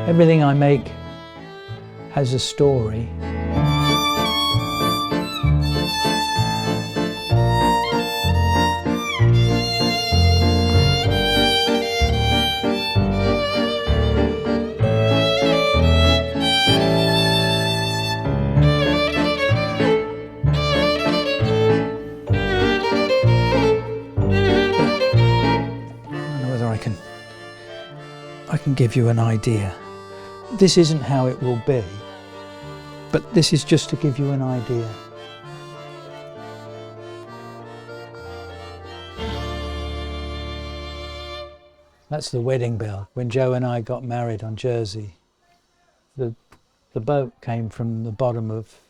Everything I make has a story. I can give you an idea. This isn't how it will be, but this is just to give you an idea. That's the wedding bell. When Joe and I got married on Jersey, the boat came from the bottom of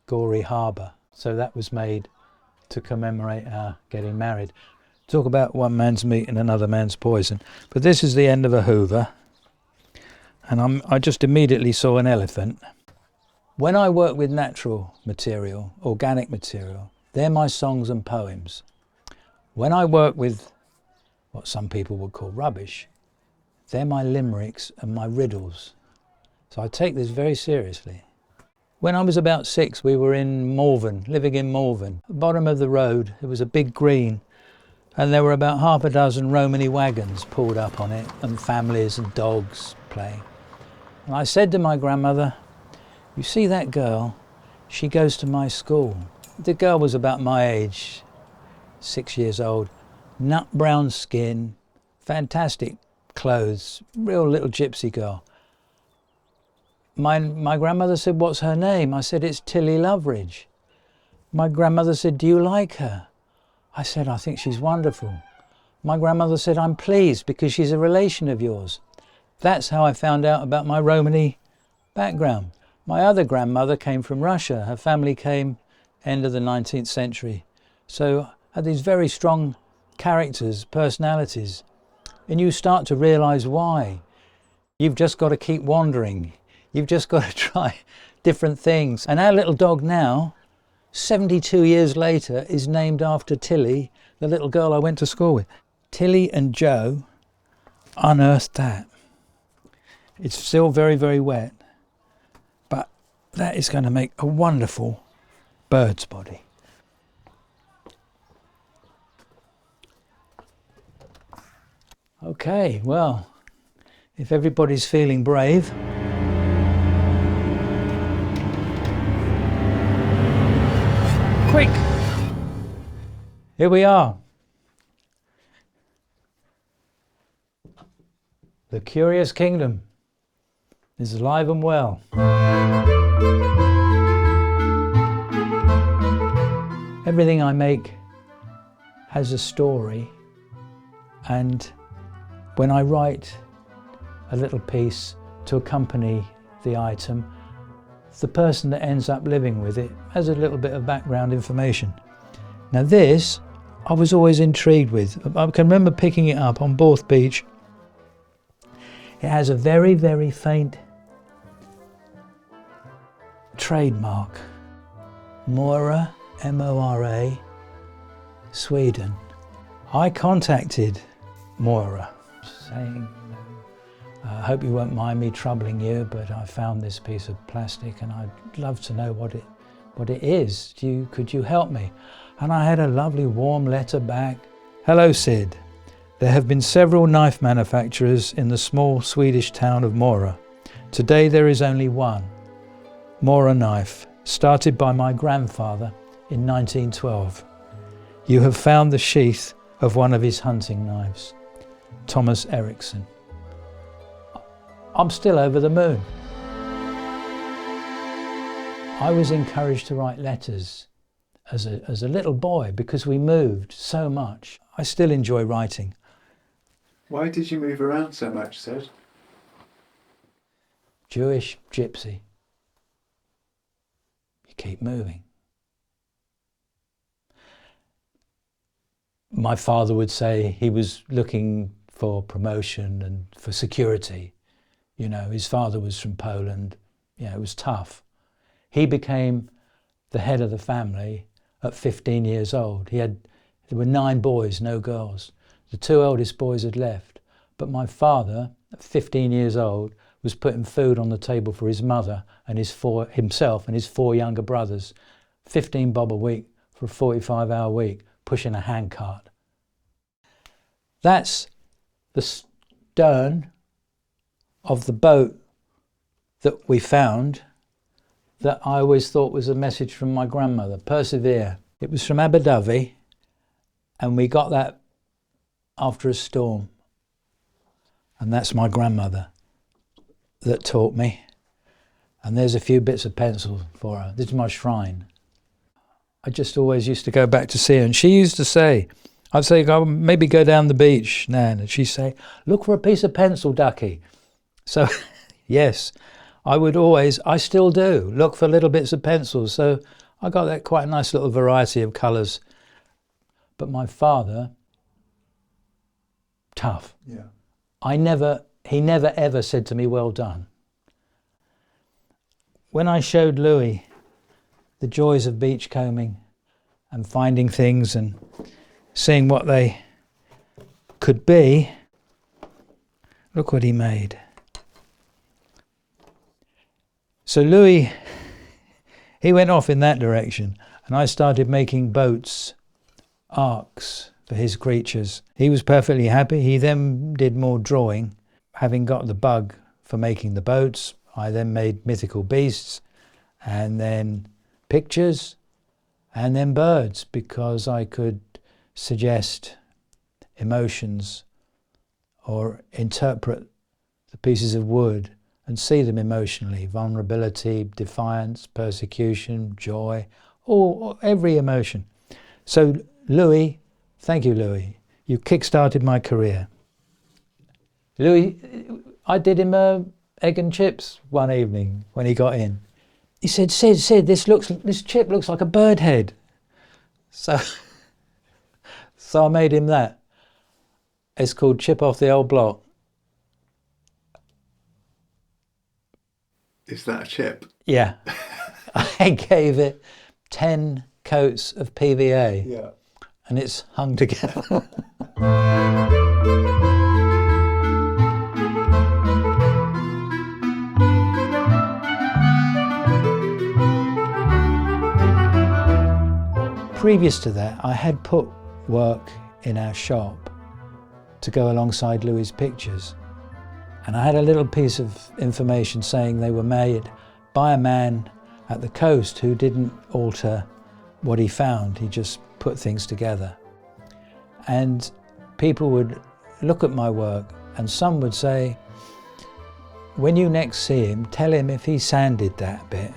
Gorey Harbour, so that was made to commemorate our getting married. Talk about one man's meat and another man's poison. But this is the end of a hoover, and I just immediately saw an elephant. When I work with natural material, organic material, they're my songs and poems. When I work with what some people would call rubbish, they're my limericks and my riddles. So I take this very seriously. When I was about 6, we were in Malvern, living in Malvern. At the bottom of the road, there was a big green, and there were about half a dozen Romani wagons pulled up on it, and families and dogs playing. And I said to my grandmother, "You see that girl? She goes to my school." The girl was about my age, 6 years old, nut brown skin, fantastic clothes, real little gypsy girl. My grandmother said, "What's her name?" I said, "It's Tilly Loveridge." My grandmother said, "Do you like her?" I said, "I think she's wonderful." My grandmother said, "I'm pleased because she's a relation of yours." That's how I found out about my Romani background. My other grandmother came from Russia. Her family came end of the 19th century. So I had these very strong characters, personalities. And you start to realise why. You've just got to keep wandering. You've just got to try different things. And our little dog now, 72 years later, is named after Tilly, the little girl I went to school with. Tilly and Joe unearthed that. It's still very, very wet, but that is going to make a wonderful bird's body. Okay, well, if everybody's feeling brave, quick! Here we are. The Curious Kingdom is alive and well. Everything I make has a story, and when I write a little piece to accompany the item, the person that ends up living with it has a little bit of background information. Now this, I was always intrigued with. I can remember picking it up on Borth Beach. It has a very, very faint trademark. Mora, M-O-R-A, Sweden. I contacted Mora saying, "I hope you won't mind me troubling you, but I found this piece of plastic and I'd love to know what it is. Could you help me?" And I had a lovely warm letter back. "Hello Sid. There have been several knife manufacturers in the small Swedish town of Mora. Today there is only one, Mora Knife, started by my grandfather in 1912. You have found the sheath of one of his hunting knives. Thomas Eriksson." I'm still over the moon. I was encouraged to write letters as a little boy because we moved so much. I still enjoy writing. Why did you move around so much, Sid? Jewish gypsy. You keep moving. My father would say he was looking for promotion and for security. You know, his father was from Poland. You know, it was tough. He became the head of the family at 15 years old. There were 9 boys, no girls. The 2 eldest boys had left, but my father, at 15 years old, was putting food on the table for his mother and himself and his 4 younger brothers. 15 bob a week for a 45-hour week, pushing a handcart. That's the stern of the boat that we found that I always thought was a message from my grandmother, persevere. It was from Abu Dhabi, and we got that after a storm. And that's my grandmother that taught me. And there's a few bits of pencil for her. This is my shrine. I just always used to go back to see her, and she used to say, I'd say, maybe go down the beach, Nan, and she'd say, look for a piece of pencil, ducky. So, yes, I still do, look for little bits of pencils. So I got that quite a nice little variety of colours. But my father, tough. Yeah. He never ever said to me, well done. When I showed Louis the joys of beachcombing and finding things and seeing what they could be, look what he made. So Louis, he went off in that direction, and I started making boats, arcs for his creatures. He was perfectly happy. He then did more drawing. Having got the bug for making the boats, I then made mythical beasts, and then pictures, and then birds, because I could suggest emotions or interpret the pieces of wood and see them emotionally: vulnerability, defiance, persecution, joy, every emotion. So Louis, thank you, Louis. You kick-started my career. Louis, I did him egg and chips one evening when he got in. He said, Sid, this chip looks like a bird head. So I made him that. It's called Chip Off the Old Block. Is that a chip? Yeah. I gave it 10 coats of PVA. Yeah. And it's hung together. Previous to that, I had put work in our shop to go alongside Louis' pictures. And I had a little piece of information saying they were made by a man at the coast who didn't alter what he found. He just put things together. And people would look at my work, and some would say, when you next see him, tell him if he sanded that bit,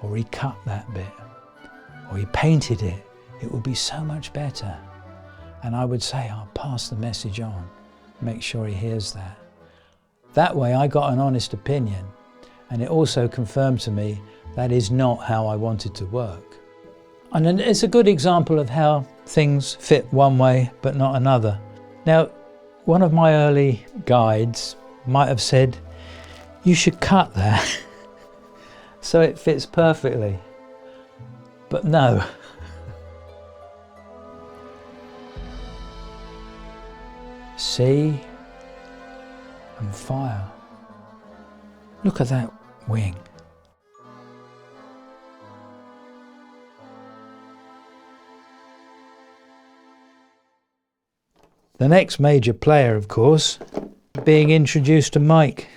or he cut that bit, or he painted it, it would be so much better. And I would say, I'll pass the message on, make sure he hears that. That way I got an honest opinion, and it also confirmed to me that is not how I wanted to work. And it's a good example of how things fit one way but not another. Now, one of my early guides might have said, you should cut that so it fits perfectly. But no. Sea and fire. Look at that wing. The next major player, of course, being introduced to Mike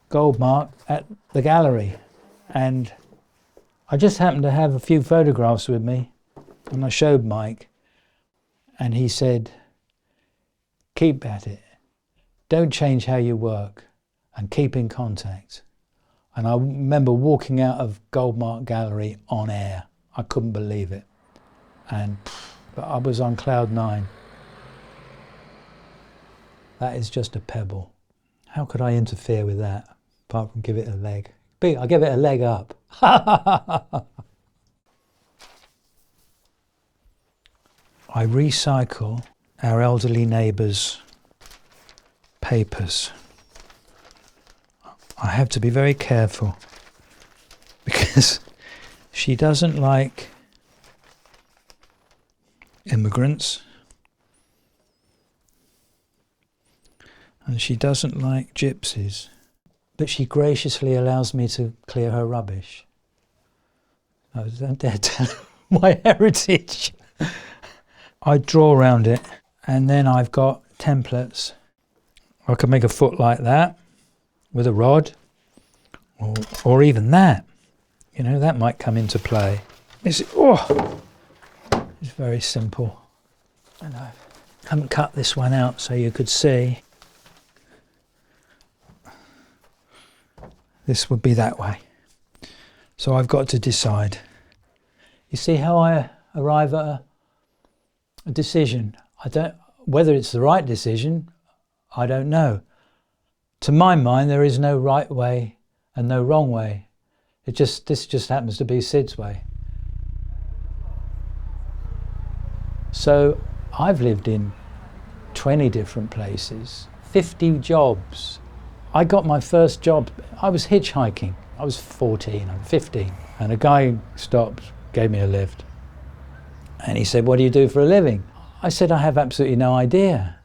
Goldmark at the gallery. And I just happened to have a few photographs with me, and I showed Mike, and he said, keep at it. Don't change how you work, and keep in contact. And I remember walking out of Goldmark Gallery on air. I couldn't believe it. But I was on cloud 9. That is just a pebble. How could I interfere with that, apart from give it a leg? I give it a leg up. I recycle our elderly neighbour's papers. I have to be very careful because she doesn't like immigrants and she doesn't like gypsies. but she graciously allows me to clear her rubbish. I don't dare tell her my heritage. I draw around it, and then I've got templates. I can make a foot like that with a rod, or even that. You know, that might come into play. It's very simple. And I haven't cut this one out so you could see. This would be that way. So I've got to decide. You see how I arrive at a decision? Whether it's the right decision, I don't know. To my mind, there is no right way and no wrong way. This just happens to be Sid's way. So I've lived in 20 different places, 50 jobs. I got my first job, I was hitchhiking. I was 14, I'm 15. And a guy stopped, gave me a lift. And he said, "What do you do for a living?" I said, "I have absolutely no idea."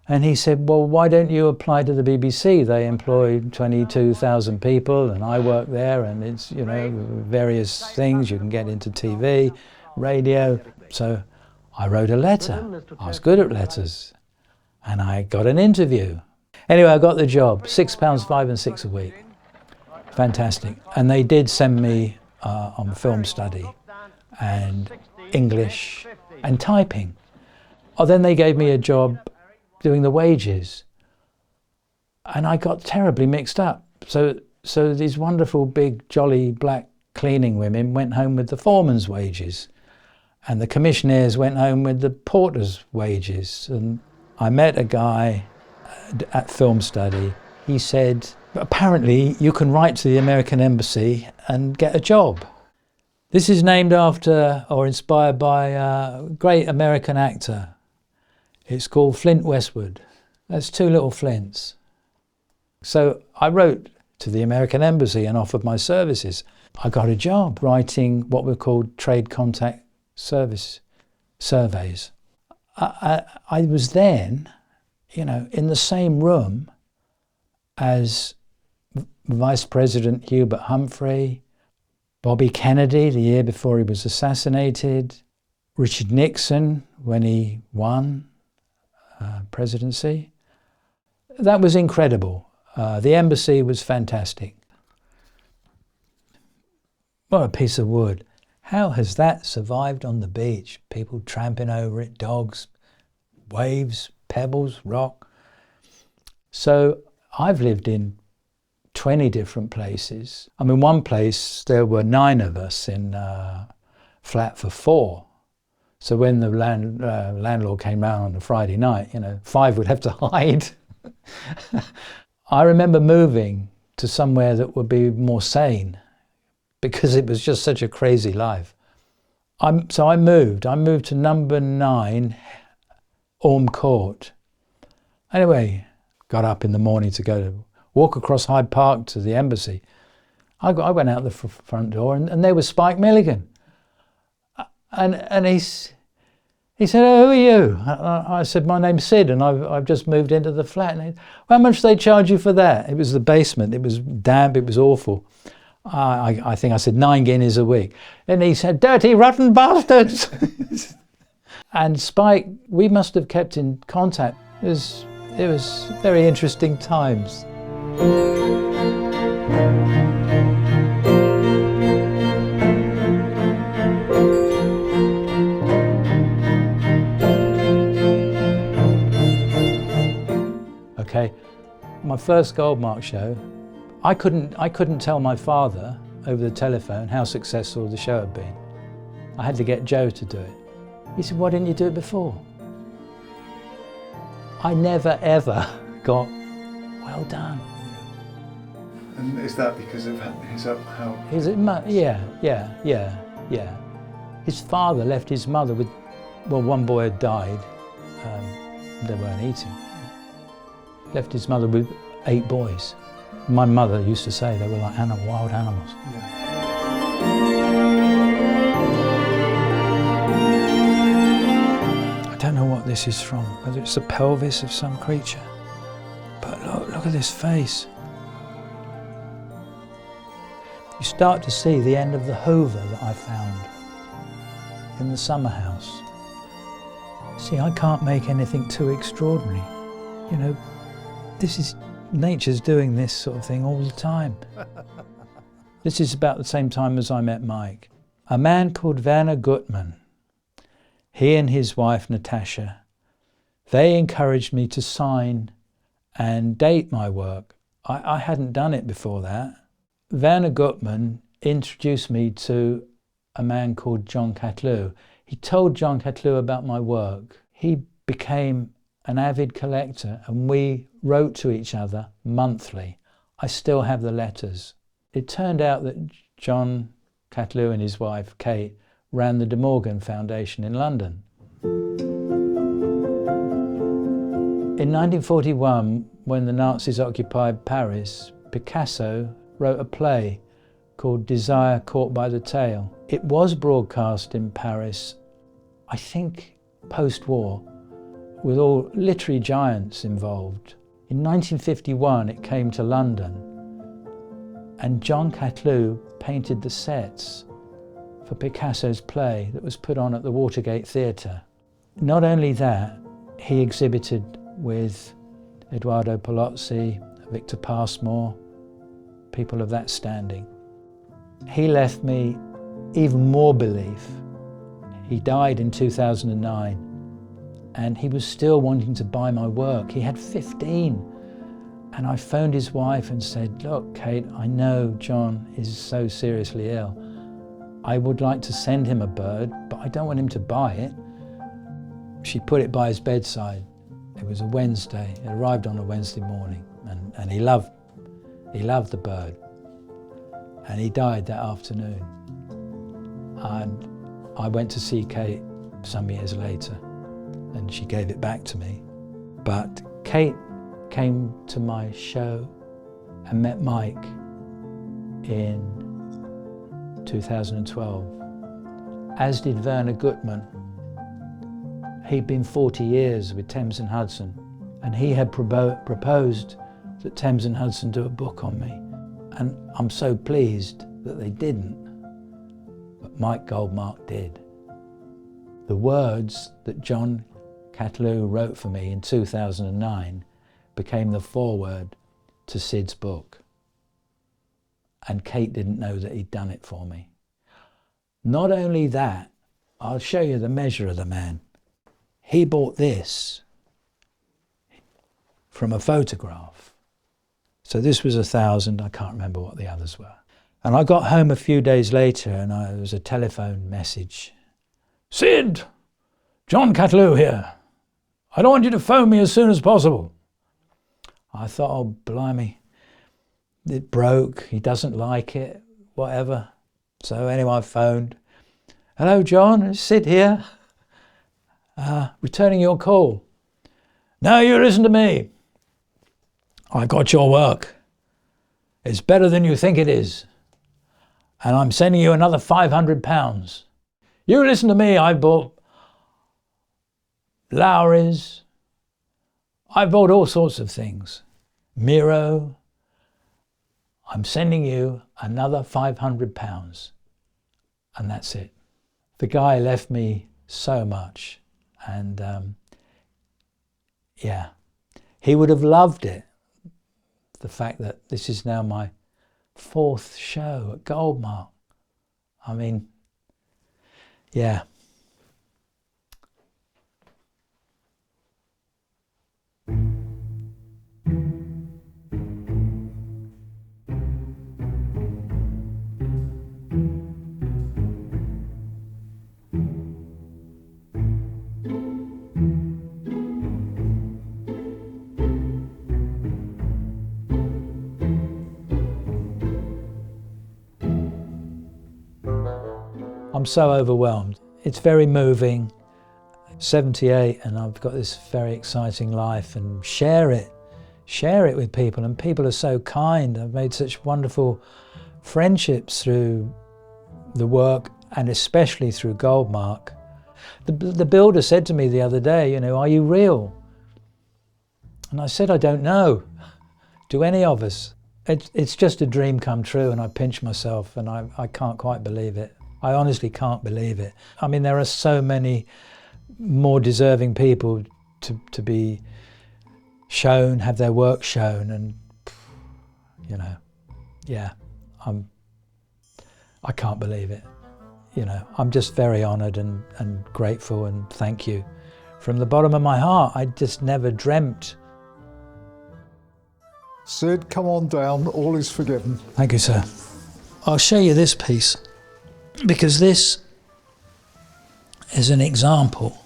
And he said, "Well, why don't you apply to the BBC? They employ 22,000 people and I work there, and it's, you know, various things. You can get into TV, radio." So I wrote a letter. I was good at letters. And I got an interview. Anyway, I got the job, £6, 5 and 6 a week. Fantastic. And they did send me on film study and English and typing. Oh, then they gave me a job doing the wages. And I got terribly mixed up. So these wonderful, big, jolly, black cleaning women went home with the foreman's wages. And the commissionaires went home with the porter's wages. And I met a guy at film study. He said, apparently you can write to the American embassy and get a job. This is named after or inspired by a great American actor. It's called Flint Westwood. That's two little Flints. So I wrote to the American embassy and offered my services. I got a job writing what were called trade contact service surveys. I was then, you know, in the same room as Vice President Hubert Humphrey, Bobby Kennedy the year before he was assassinated, Richard Nixon when he won presidency. That was incredible. The embassy was fantastic. What a piece of wood. How has that survived on the beach? People tramping over it, dogs, waves, pebbles, rock. So I've lived in 20 different places. I mean, one place, there were 9 of us in a flat for 4. So when the landlord came round on a Friday night, you know, 5 would have to hide. I remember moving to somewhere that would be more sane because it was just such a crazy life. So I moved to number 9 Orme Court. Anyway, got up in the morning to go to walk across Hyde Park to the embassy. I went out the front door and there was Spike Milligan. And he said, "Oh, who are you?" I said, "My name's Sid and I've just moved into the flat." And he said, "Well, how much do they charge you for that?" It was the basement. It was damp. It was awful. I think I said 9 guineas a week. And he said, "Dirty, rotten bastards." And Spike, we must have kept in contact. It was very interesting times. Okay, my first Goldmark show, I couldn't tell my father over the telephone how successful the show had been. I had to get Joe to do it. He said, "Why didn't you do it before?" I never ever got well done. And is that because of Yeah. His father left his mother with, well, one boy had died. They weren't eating. Left his mother with 8 boys. My mother used to say they were like wild animals. Yeah. I don't know what this is from, whether it's the pelvis of some creature. But look at this face. you start to see the end of the hoover that I found in the summer house. See, I can't make anything too extraordinary. You know, nature's doing this sort of thing all the time. This is about the same time as I met Mike. A man called Werner Gutmann, he and his wife Natasha, they encouraged me to sign and date my work. I hadn't done it before that. Werner Gutmann introduced me to a man called Jon Catleugh. He told Jon Catleugh about my work. He became an avid collector and we wrote to each other monthly. I still have the letters. It turned out that Jon Catleugh and his wife Kate ran the De Morgan Foundation in London. In 1941, when the Nazis occupied Paris, Picasso wrote a play called Desire Caught by the Tail. It was broadcast in Paris, I think post-war, with all literary giants involved. In 1951 it came to London and Jon Catleugh painted the sets for Picasso's play that was put on at the Watergate Theatre. Not only that, he exhibited with Eduardo Paolozzi, Victor Pasmore, people of that standing. He left me even more belief. He died in 2009 and he was still wanting to buy my work. He had 15. And I phoned his wife and said, look, Kate, I know Jon is so seriously ill. I would like to send him a bird, but I don't want him to buy it. She put it by his bedside. It was a Wednesday. It arrived on a Wednesday morning and he loved the bird. And he died that afternoon. And I went to see Kate some years later and she gave it back to me. But Kate came to my show and met Mike in 2012, as did Werner Gutmann. He'd been 40 years with Thames and Hudson, and he had proposed that Thames and Hudson do a book on me. And I'm so pleased that they didn't, but Mike Goldmark did. The words that Jon Catleugh wrote for me in 2009 became the foreword to Sid's book. And Kate didn't know that he'd done it for me. Not only that, I'll show you the measure of the man. He bought this from a photograph. So this was 1,000, I can't remember what the others were. And I got home a few days later and there was a telephone message. Sid, Jon Catleugh here. I don't want you to phone me as soon as possible. I thought, oh, blimey, it broke, he doesn't like it, whatever. So anyway, I phoned. Hello, Jon, it's Sid here. Returning your call. No, you listen to me. I got your work. It's better than you think it is. And I'm sending you another £500. You listen to me, I bought Lowry's. I bought all sorts of things. Miro. I'm sending you another £500. And that's it. The guy left me so much. And yeah, he would have loved it. The fact that this is now my 4th show at Goldmark. I mean, yeah. I'm so overwhelmed. It's very moving. 78 and I've got this very exciting life, and share it with people, and people are so kind. I've made such wonderful friendships through the work and especially through Goldmark. The builder said to me the other day, you know, are you real? And I said, I don't know. Do any of us? It's just a dream come true, and I pinch myself, and I can't quite believe it. I honestly can't believe it. I mean, there are so many more deserving people to be shown, have their work shown, and you know, yeah, I can't believe it. You know, I'm just very honoured and grateful, and thank you from the bottom of my heart. I just never dreamt. Sid, come on down, all is forgiven. Thank you, sir. I'll show you this piece, because this is an example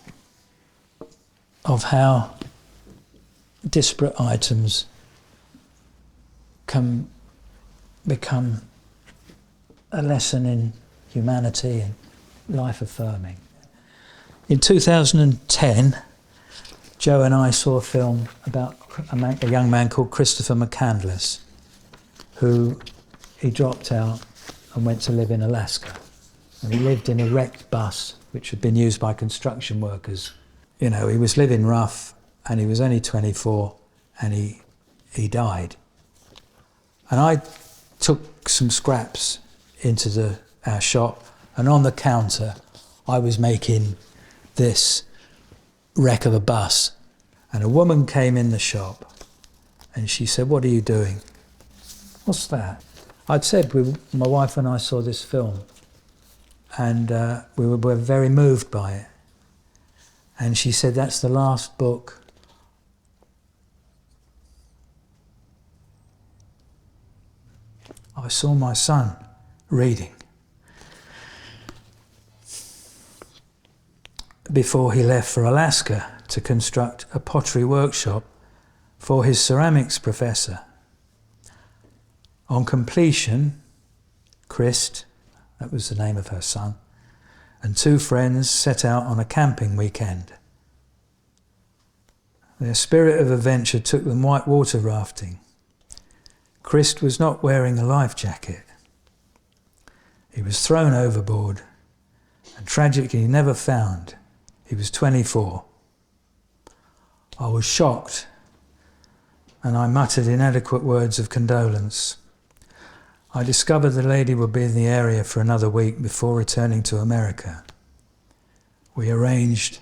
of how disparate items can become a lesson in humanity and life affirming. In 2010, Joe and I saw a film about a young man called Christopher McCandless, who he dropped out and went to live in Alaska. And he lived in a wrecked bus, which had been used by construction workers. You know, he was living rough, and he was only 24, and he died. And I took some scraps into our shop, and on the counter I was making this wreck of a bus, and a woman came in the shop and she said, "What are you doing?" "What's that?" I'd said my wife and I saw this film, and we were very moved by it. And she said, "That's the last book I saw my son reading before he left for Alaska to construct a pottery workshop for his ceramics professor. On completion, Christ, that was the name of her son, and two friends set out on a camping weekend. Their spirit of adventure took them whitewater rafting. Christ was not wearing a life jacket. He was thrown overboard and tragically never found. He was 24. I was shocked, and I muttered inadequate words of condolence. I discovered the lady would be in the area for another week before returning to America. We arranged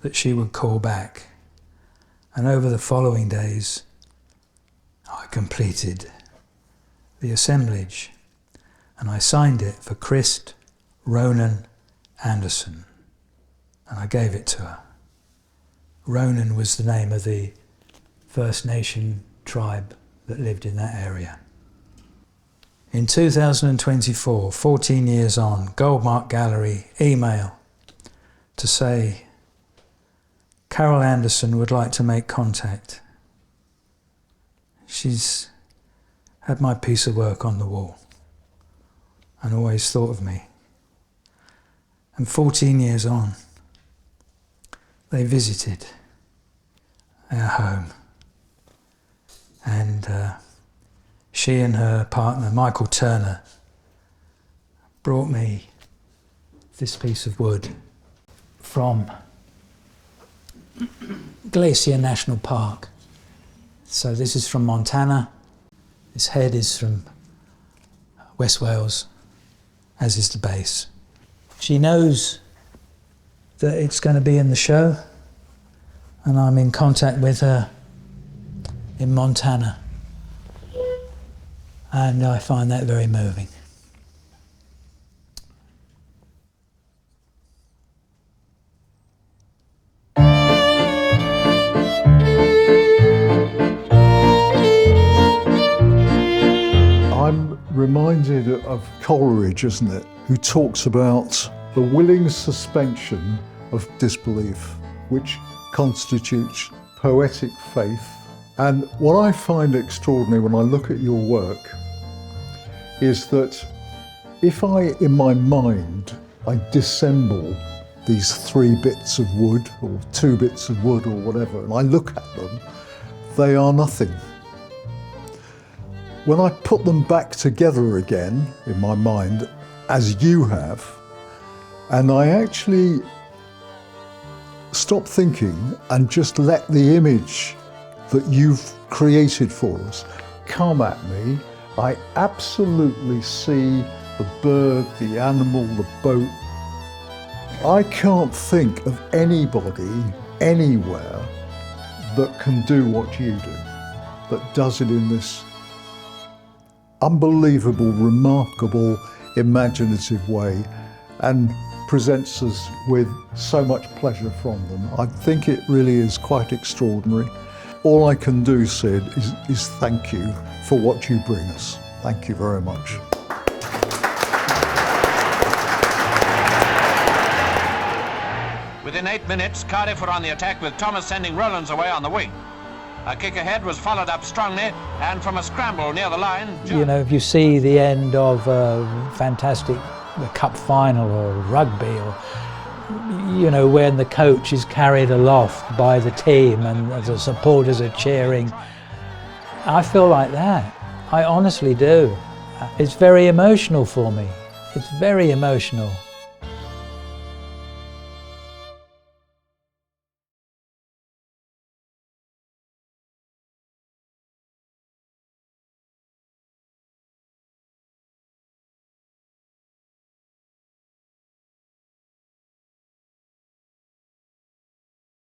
that she would call back, and over the following days I completed the assemblage, and I signed it for Christ Ronan Anderson, and I gave it to her. Ronan was the name of the First Nation tribe that lived in that area. In 2024, 14 years on, Goldmark Gallery email to say Carol Anderson would like to make contact. She's had my piece of work on the wall and always thought of me. And 14 years on, they visited our home, and she and her partner, Michael Turner, brought me this piece of wood from Glacier National Park. So this is from Montana. This head is from West Wales, as is the base. She knows that it's going to be in the show, and I'm in contact with her in Montana, and I find that very moving. I'm reminded of Coleridge, isn't it, who talks about the willing suspension of disbelief, which constitutes poetic faith. And what I find extraordinary when I look at your work is that if I, in my mind, I dissemble these 3 bits of wood or 2 bits of wood or whatever, and I look at them, they are nothing. When I put them back together again in my mind, as you have, and I actually stop thinking and just let the image that you've created for us come at me, I absolutely see the bird, the animal, the boat. I can't think of anybody anywhere that can do what you do, that does it in this unbelievable, remarkable, imaginative way, and presents us with so much pleasure from them. I think it really is quite extraordinary. All I can do, Sid, is thank you for what you bring us. Thank you very much. Within 8 minutes, Cardiff were on the attack with Thomas sending Rowlands away on the wing. A kick ahead was followed up strongly, and from a scramble near the line... You know, if you see the end of fantastic the cup final or rugby, or, you know, when the coach is carried aloft by the team and the supporters are cheering, I feel like that. I honestly do. It's very emotional for me. It's very emotional.